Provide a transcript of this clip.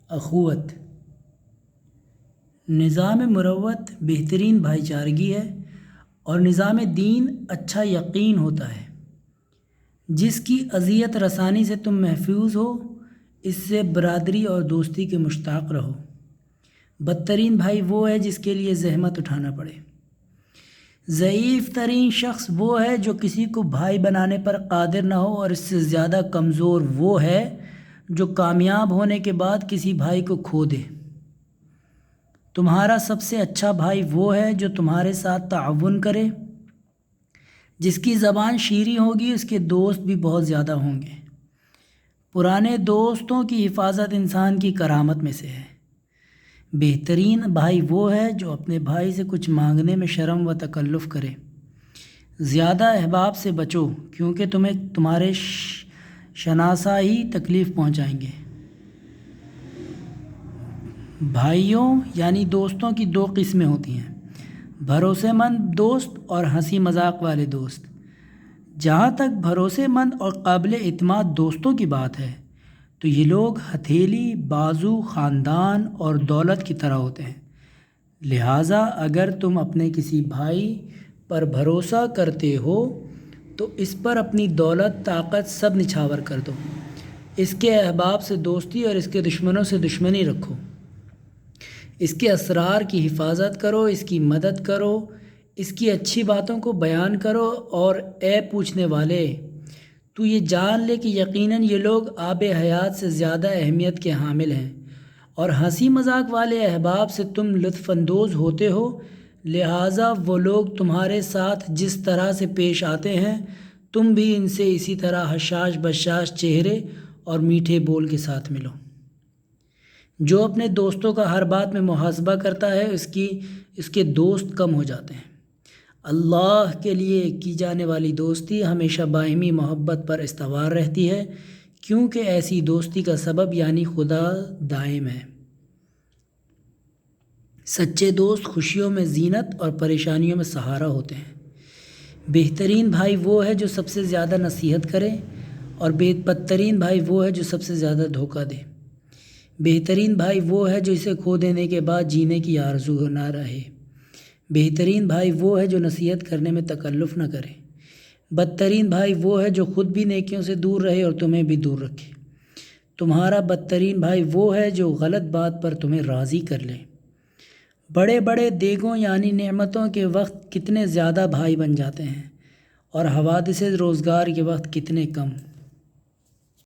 اخوت نظام مروت بہترین بھائی چارگی ہے اور نظام دین اچھا یقین ہوتا ہے جس کی اذیت رسانی سے تم محفوظ ہو، اس سے برادری اور دوستی کے مشتاق رہو۔ بدترین بھائی وہ ہے جس کے لیے زحمت اٹھانا پڑے۔ ضعیف ترین شخص وہ ہے جو کسی کو بھائی بنانے پر قادر نہ ہو، اور اس سے زیادہ کمزور وہ ہے جو کامیاب ہونے کے بعد کسی بھائی کو کھو دے۔ تمہارا سب سے اچھا بھائی وہ ہے جو تمہارے ساتھ تعاون کرے۔ جس کی زبان شیریں ہوگی اس کے دوست بھی بہت زیادہ ہوں گے۔ پرانے دوستوں کی حفاظت انسان کی کرامت میں سے ہے۔ بہترین بھائی وہ ہے جو اپنے بھائی سے کچھ مانگنے میں شرم و تکلف کرے۔ زیادہ احباب سے بچو کیونکہ تمہیں تمہارے شناسا ہی تکلیف پہنچائیں گے۔ بھائیوں یعنی دوستوں کی دو قسمیں ہوتی ہیں، بھروسے مند دوست اور ہنسی مذاق والے دوست۔ جہاں تک بھروسے مند اور قابل اعتماد دوستوں کی بات ہے تو یہ لوگ ہتھیلی، بازو، خاندان اور دولت کی طرح ہوتے ہیں۔ لہٰذا اگر تم اپنے کسی بھائی پر بھروسہ کرتے ہو تو اس پر اپنی دولت، طاقت سب نچھاور کر دو۔ اس کے احباب سے دوستی اور اس کے دشمنوں سے دشمنی رکھو۔ اس کے اسرار کی حفاظت کرو، اس کی مدد کرو، اس کی اچھی باتوں کو بیان کرو، اور اے پوچھنے والے، تو یہ جان لے کہ یقیناً یہ لوگ آب حیات سے زیادہ اہمیت کے حامل ہیں، اور ہنسی مذاق والے احباب سے تم لطف اندوز ہوتے ہو، لہٰذا وہ لوگ تمہارے ساتھ جس طرح سے پیش آتے ہیں تم بھی ان سے اسی طرح حشاش بشاش چہرے اور میٹھے بول کے ساتھ ملو۔ جو اپنے دوستوں کا ہر بات میں محاسبہ کرتا ہے اس کے دوست کم ہو جاتے ہیں۔ اللہ کے لیے کی جانے والی دوستی ہمیشہ باہمی محبت پر استوار رہتی ہے، کیونکہ ایسی دوستی کا سبب یعنی خدا دائم ہے۔ سچے دوست خوشیوں میں زینت اور پریشانیوں میں سہارا ہوتے ہیں۔ بہترین بھائی وہ ہے جو سب سے زیادہ نصیحت کرے، اور بدترین بھائی وہ ہے جو سب سے زیادہ دھوکہ دے۔ بہترین بھائی وہ ہے جو اسے کھو دینے کے بعد جینے کی آرزو نہ رہے۔ بہترین بھائی وہ ہے جو نصیحت کرنے میں تکلف نہ کرے۔ بدترین بھائی وہ ہے جو خود بھی نیکیوں سے دور رہے اور تمہیں بھی دور رکھے۔ تمہارا بدترین بھائی وہ ہے جو غلط بات پر تمہیں راضی کر لے۔ بڑے بڑے دیگوں یعنی نعمتوں کے وقت کتنے زیادہ بھائی بن جاتے ہیں، اور حوادث روزگار کے وقت کتنے کم۔